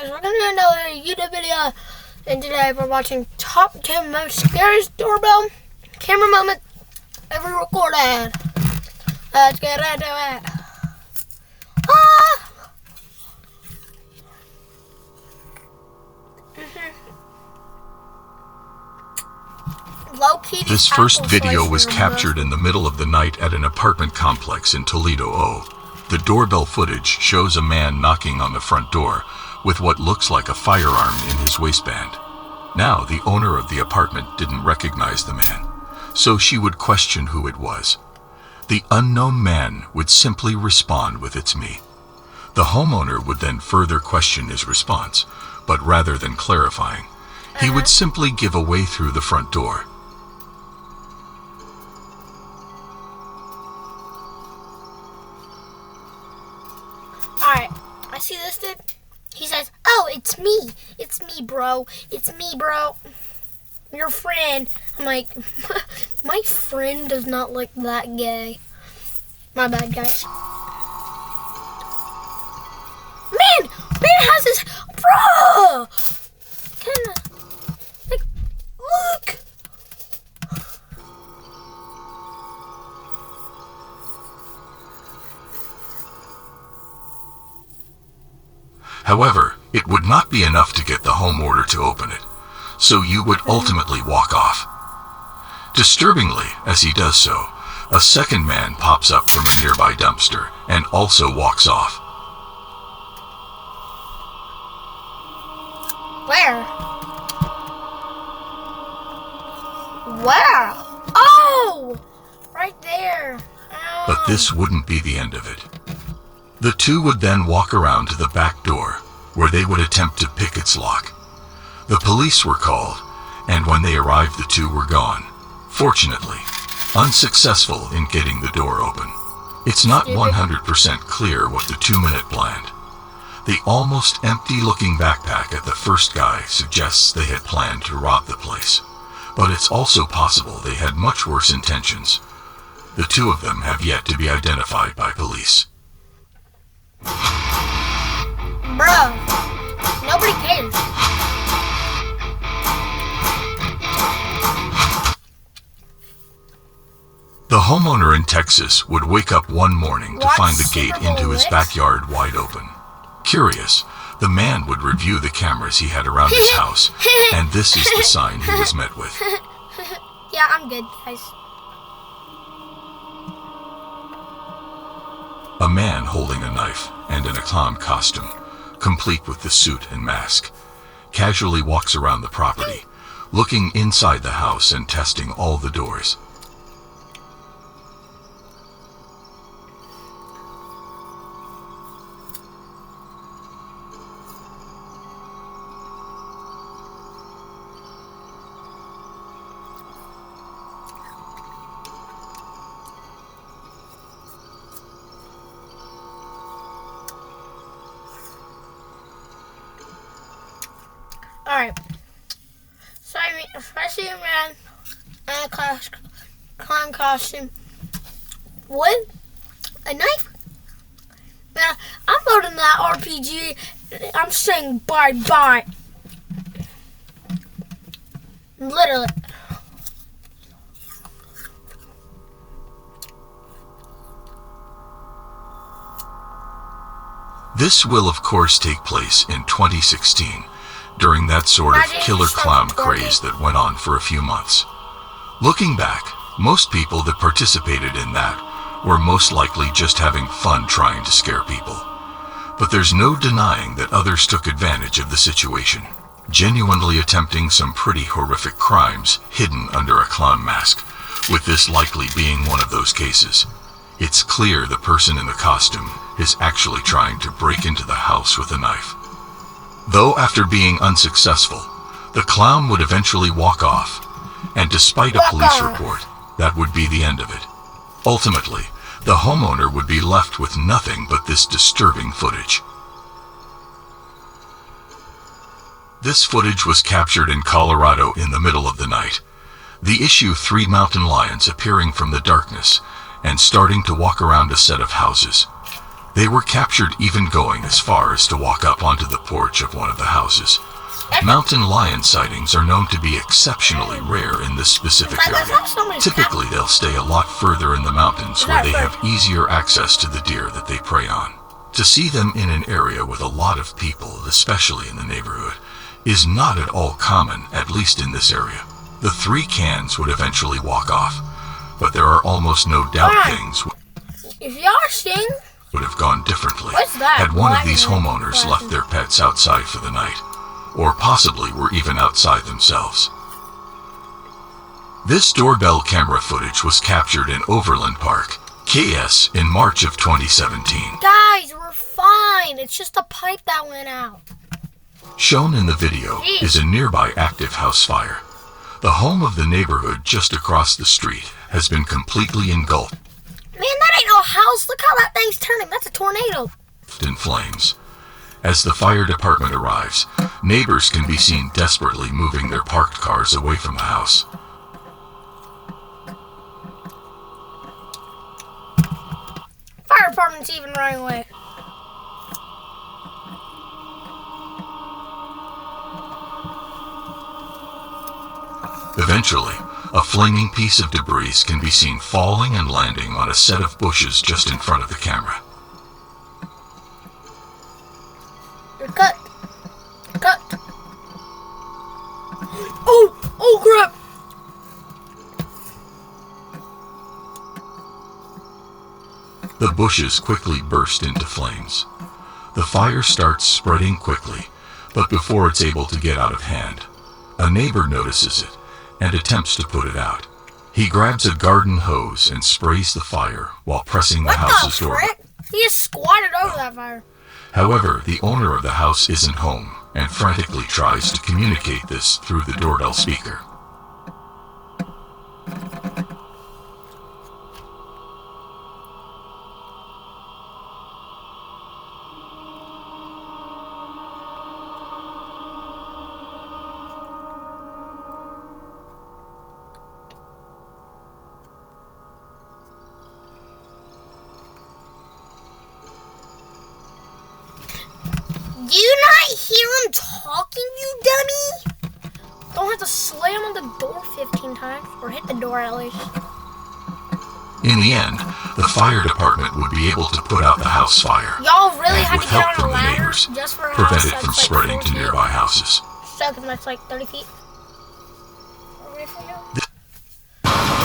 guys, we're gonna do another YouTube video, and today we're watching top 10 most scariest doorbell camera moments ever recorded. Let's get into it. This first video was captured in the middle of the night at an apartment complex in Toledo. The doorbell footage shows a man knocking on the front door with what looks like a firearm in his waistband. Now, the owner of the apartment didn't recognize the man, so she would question who it was. The unknown man would simply respond with "It's me." The homeowner would then further question his response, but rather than clarifying, he would simply give away through the front door. Alright, I see this dude. He says, "Oh, it's me. It's me, bro. It's me, bro. Your friend." I'm like, my friend does not look that gay. My bad, guys. Man has his, bro. Like, look. However, it would not be enough to get the homeowner to open it, so you would ultimately walk off. Disturbingly, as he does so, a second man pops up from a nearby dumpster and also walks off. Where? Where? Oh! Right there. Oh. But this wouldn't be the end of it. The two would then walk around to the back door, where they would attempt to pick its lock. The police were called, and when they arrived the two were gone. Fortunately, unsuccessful in getting the door open. It's not 100% clear what the two-men planned. The almost empty-looking backpack at the first guy suggests they had planned to rob the place, but it's also possible they had much worse intentions. The two of them have yet to be identified by police. Bro, nobody cares. The homeowner in Texas would wake up one morning to find the gate into his backyard wide open. Curious, the man would review the cameras he had around his house, and this is the sign he was met with. Yeah, I'm good, guys. A man holding a knife and in a clown costume, complete with the suit and mask, casually walks around the property, looking inside the house and testing all the doors. Alright, so especially a man in a clown costume with a knife. Man, I'm loading that RPG. I'm saying bye-bye. Literally. This will of course take place in 2016. During that sort of killer clown craze that went on for a few months. Looking back, most people that participated in that were most likely just having fun trying to scare people. But there's no denying that others took advantage of the situation, genuinely attempting some pretty horrific crimes hidden under a clown mask, with this likely being one of those cases. It's clear the person in the costume is actually trying to break into the house with a knife. Though after being unsuccessful, the clown would eventually walk off, and despite a police report, that would be the end of it. Ultimately, the homeowner would be left with nothing but this disturbing footage. This footage was captured in Colorado in the middle of the night. The issue 3 mountain lions appearing from the darkness and starting to walk around a set of houses. They were captured even going as far as to walk up onto the porch of one of the houses. Mountain lion sightings are known to be exceptionally rare in this specific area. Typically, they'll stay a lot further in the mountains where they have easier access to the deer that they prey on. To see them in an area with a lot of people, especially in the neighborhood, is not at all common, at least in this area. The 3 cans would eventually walk off, but there are almost no doubt things if y'all sing, would have gone differently that? had one of these homeowners left their pets outside for the night, or possibly were even outside themselves. This doorbell camera footage was captured in Overland Park, KS, in March of 2017. Guys, we're fine. It's just a pipe that went out. Shown in the video is a nearby active house fire. The home of the neighborhood just across the street has been completely engulfed Man, that ain't no house. Look how that thing's turning. That's a tornado. In flames. As the fire department arrives, neighbors can be seen desperately moving their parked cars away from the house. Fire department's even running away. Eventually, a flaming piece of debris can be seen falling and landing on a set of bushes just in front of the camera. You're cut. Cut. Oh crap. The bushes quickly burst into flames. The fire starts spreading quickly, but before it's able to get out of hand, a neighbor notices it and attempts to put it out. He grabs a garden hose and sprays the fire while pressing the house's door. He just squatted over that fire. However, the owner of the house isn't home and frantically tries to communicate this through the doorbell speaker. Do you not hear him talking, you dummy? Don't have to slam on the door 15 times, or hit the door at least. In the end, the fire department would be able to put out the house fire. Y'all really and had with to get help on a from the ladder neighbors, just for a prevent house it that's from like spreading 4 to feet. nearby houses. So, because that's like 30 feet.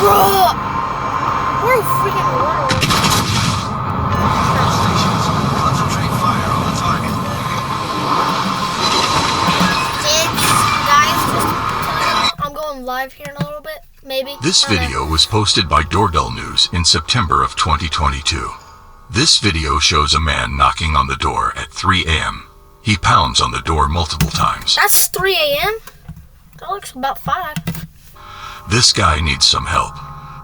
Bro! We're freaking world. Concentrate fire on the target. Guys, just I'm going live here in a little bit, maybe. This video was posted by Doorbell News in September of 2022. This video shows a man knocking on the door at 3 a.m. He pounds on the door multiple times. That's 3 a.m.? That looks about 5. This guy needs some help,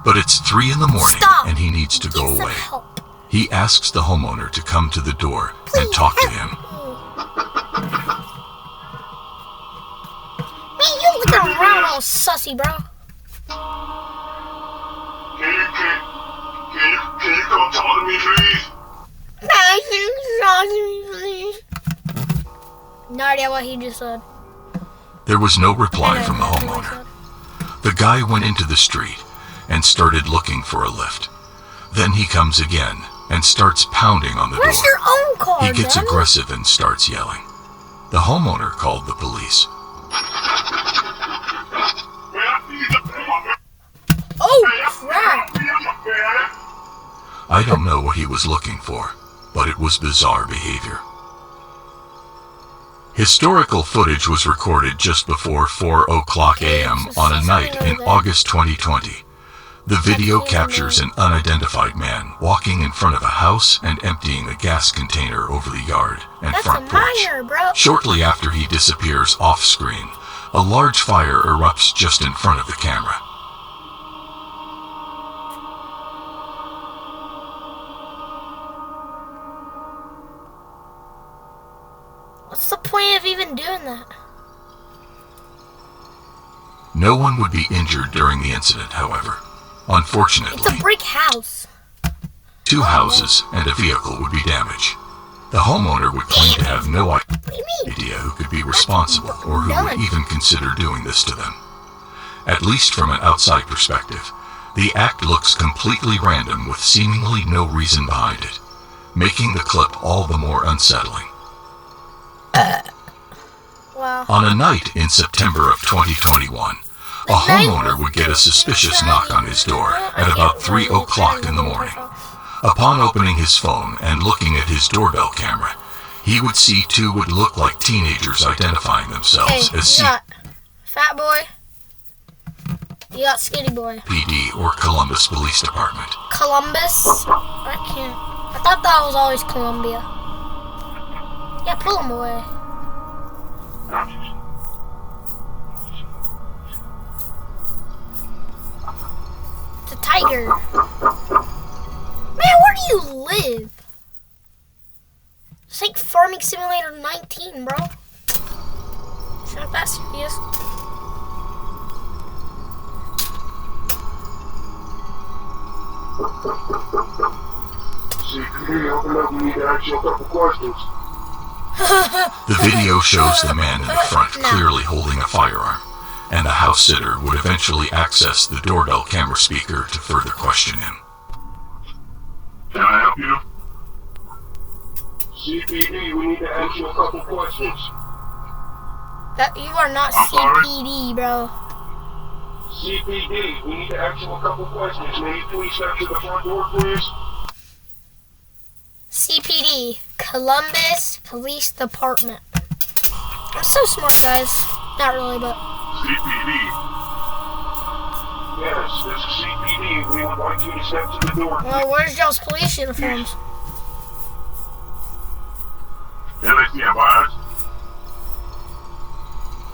but it's 3 in the morning and he needs to go away. Help. He asks the homeowner to come to the door and talk to him. Man, you looking around all sussy, bro. Can you come talk to me, please? No idea what he just said. There was no reply from the homeowner. The guy went into the street and started looking for a lift. Then he comes again and starts pounding on the door. Where's your own car, He gets dummy? aggressive and starts yelling. The homeowner called the police. Oh, crap. I don't know what he was looking for, but it was bizarre behavior. Historical footage was recorded just before 4 o'clock a.m. on a night in August 2020. The video captures an unidentified man walking in front of a house and emptying a gas container over the yard and That's front a porch. minor, bro. Shortly after he disappears off-screen, a large fire erupts just in front of the camera. What's the point of even doing that? No one would be injured during the incident, however. It's Unfortunately, a brick house. 2 houses and a vehicle would be damaged. The homeowner would claim to have no What do you mean? idea who could be responsible or who would even consider doing this to them. At least from an outside perspective, the act looks completely random with seemingly no reason behind it, making the clip all the more unsettling. Wow. On a night in September of 2021, a homeowner would get a suspicious knock on his door at about 3 o'clock in the morning. Upon opening his phone and looking at his doorbell camera, he would see 2 would look like teenagers identifying themselves Hey, as you got Fat Boy. You got Skinny Boy. CPD or Columbus Police Department. Columbus? I can't. I thought that was always Columbia. Yeah, pull him away. It's a tiger. Man, where do you live? It's like Farming Simulator 19, bro. It's not that serious. CPD, open up, we need to ask you a couple questions. The video shows the man in the front clearly holding a firearm, and the house sitter would eventually access the doorbell camera speaker to further question him. Can I help you? CPD, we need to ask you a couple questions. That you are not I'm sorry? CPD, bro. CPD, we need to ask you a couple questions. May you please step to the front door, please? CPD, Columbus Police Department. I'm so smart, guys. Not really, but CPD. Yes, this is CPD. We would like you to step to the door. well, where's y'all's police uniforms? Can I see a badge?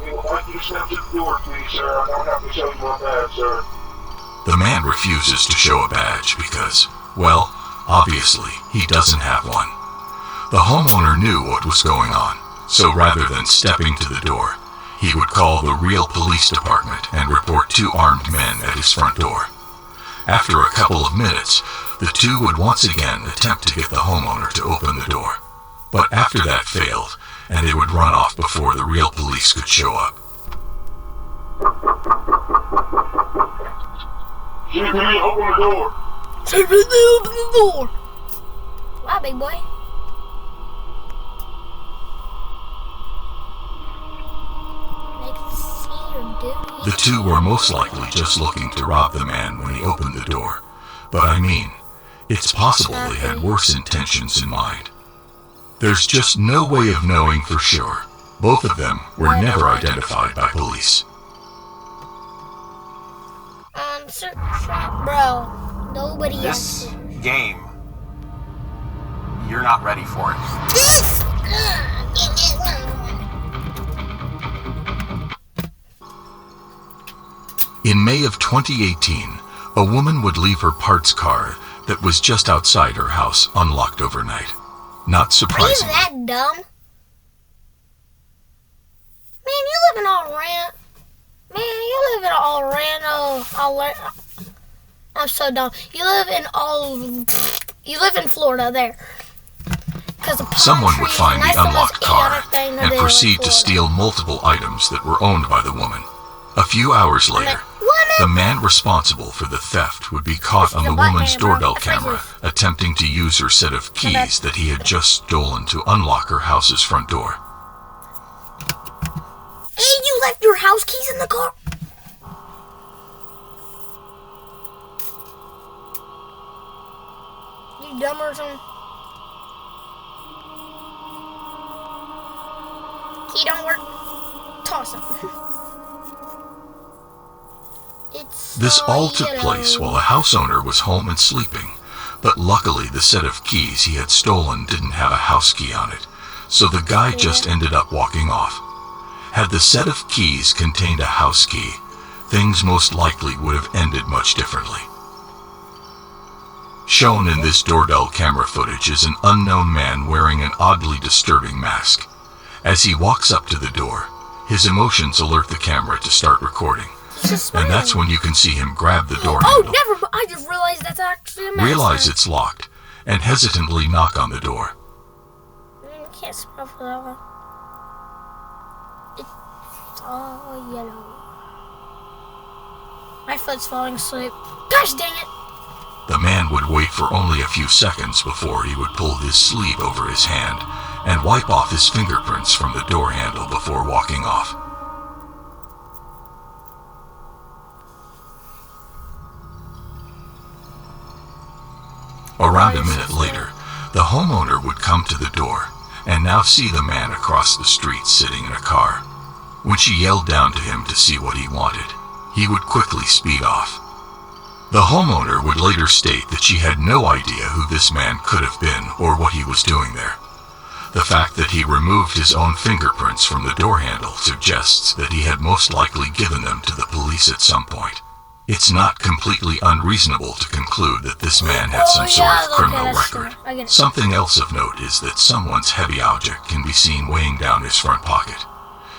We would like you to step to the door, please, sir. I don't have to show you my badge, sir. The man refuses to show a badge because, well, obviously, he doesn't have one. The homeowner knew what was going on, so rather than stepping to the door, he would call the real police department and report 2 armed men at his front door. After a couple of minutes, the 2 would once again attempt to get the homeowner to open the door. But after that failed, and they would run off before the real police could show up. CPD, open the door. CPD, open the door. Wow, big boy. They can see your duty. The 2 were most likely just looking to rob the man when he opened the door. But I mean, it's possible they had worse intentions in mind. There's just no way of knowing for sure. Both of them were never identified by police. Bro, nobody This else. game, you're not ready for it. In May of 2018, a woman would leave her parts car that was just outside her house unlocked overnight. Not Are you surprising. that dumb? Man, you live in Orlando. Man, you live in Orlando. I'm so dumb. You live in Florida there. Someone would find the unlocked car and proceed to steal multiple items that were owned by the woman. A few hours later, the man responsible for the theft would be caught on the woman's doorbell camera attempting to use her set of keys that he had just stolen to unlock her house's front door. And you left your house keys in the car? You dumb or something? Key don't work? Toss it. This all took place while the house owner was home and sleeping, but luckily the set of keys he had stolen didn't have a house key on it, so the guy just ended up walking off. Had the set of keys contained a house key, things most likely would have ended much differently. Shown in this doorbell camera footage is an unknown man wearing an oddly disturbing mask. As he walks up to the door, his emotions alert the camera to start recording. And that's when you can see him grab the door handle. Never. I just realized that's actually a mask. Realize it's locked, and hesitantly knock on the door. You can't smell for that one. It's all yellow. My foot's falling asleep. Gosh dang it! The man would wait for only a few seconds before he would pull his sleeve over his hand and wipe off his fingerprints from the door handle before walking off. Around a minute later, the homeowner would come to the door and now see the man across the street sitting in a car. When she yelled down to him to see what he wanted, he would quickly speed off. The homeowner would later state that she had no idea who this man could have been or what he was doing there. The fact that he removed his own fingerprints from the door handle suggests that he had most likely given them to the police at some point. It's not completely unreasonable to conclude that this man had some sort of criminal record. Something else of note is that someone's heavy object can be seen weighing down his front pocket.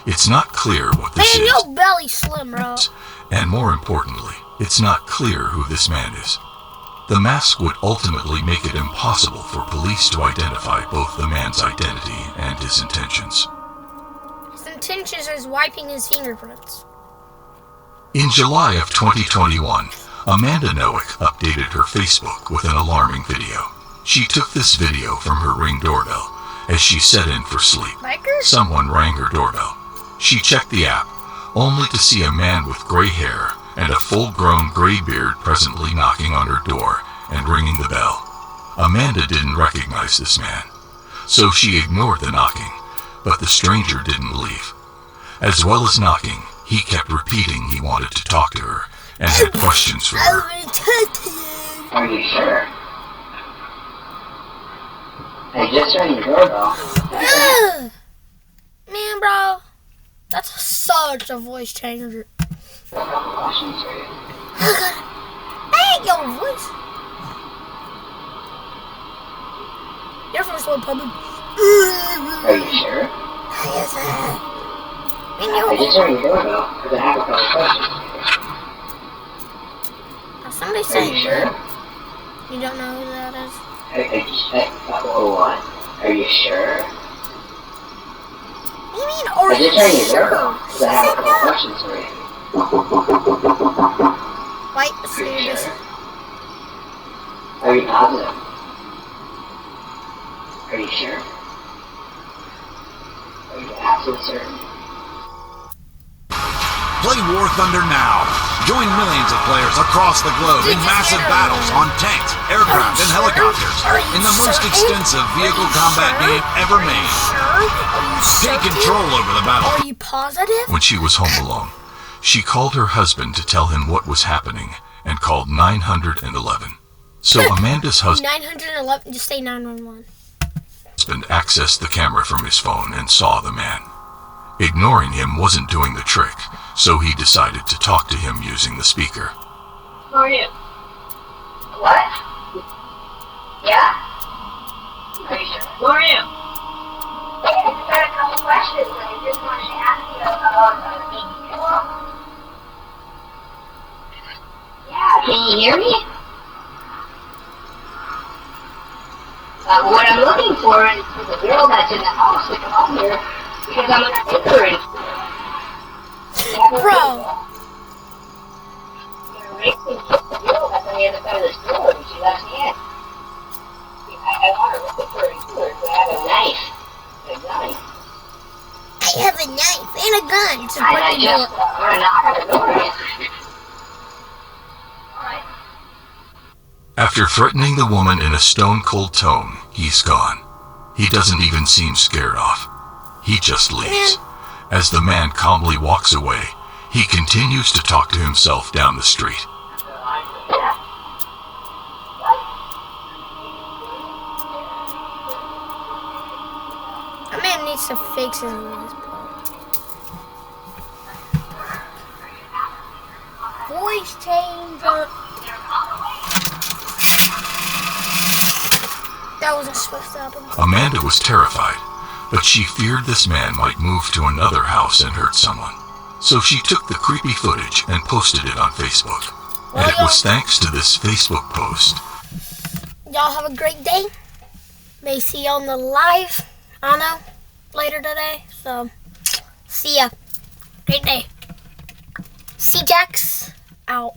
It's not clear what this is. Man, your belly slim, bro. And more importantly, it's not clear who this man is. The mask would ultimately make it impossible for police to identify both the man's identity and his intentions. His intentions is wiping his fingerprints. In July of 2021, Amanda Noack updated her Facebook with an alarming video. She took this video from her Ring doorbell as she set in for sleep. Someone rang her doorbell. She checked the app, only to see a man with gray hair and a full-grown gray beard presently knocking on her door and ringing the bell. Amanda didn't recognize this man, so she ignored the knocking, but the stranger didn't leave. As well as knocking, he kept repeating he wanted to talk to her and had questions for her. Are you sure? I just rang the doorbell. Man, bro, that's such a voice changer. Questions for you. I ain't your voice. Your first one, probably. Are you sure? Yes, I just rang the doorbell because I have a couple questions for you. Somebody Are saying you sure? You don't know who that is? What? Are you sure? What do you mean, are I just you rang the sure? doorbell because I have a couple questions for you. Wait, Are you serious. sure? Are you positive? Are you sure? Are you absolutely certain? Play War Thunder now. Join millions of players across the globe in massive battles on tanks, aircraft, and helicopters in the most extensive vehicle combat game ever made. Take control over the battle. Are you positive? When she was home alone, she called her husband to tell him what was happening and called 911. So Amanda's husband 911, just say 911. accessed the camera from his phone and saw the man. Ignoring him wasn't doing the trick, so he decided to talk to him using the speaker. Who are you? What? Yeah? Are you sure? Who are you? I just got a couple questions. I just wanted to ask you about me. Yeah, can you hear me? What I'm looking for is the girl that's in the house to come up here because I'm an ignorant. Bro. You're racing the girl that's on the other side of the store and she left me in. I want to look for her killer, so I have a knife. A gun. I have a knife and a gun to I break the just door. want to knock on the door. Alright. After threatening the woman in a stone-cold tone, he's gone. He doesn't even seem scared off. He just leaves. As the man calmly walks away, he continues to talk to himself down the street. That man needs to fix his voice, bro. Voice changer. That wasn't supposed to happen. Amanda was terrified, but she feared this man might move to another house and hurt someone. So she took the creepy footage and posted it on Facebook. And it was thanks to this Facebook post Y'all have a great day. May see you on the live, I don't know, later today. So, see ya. Great day. C-Jax out.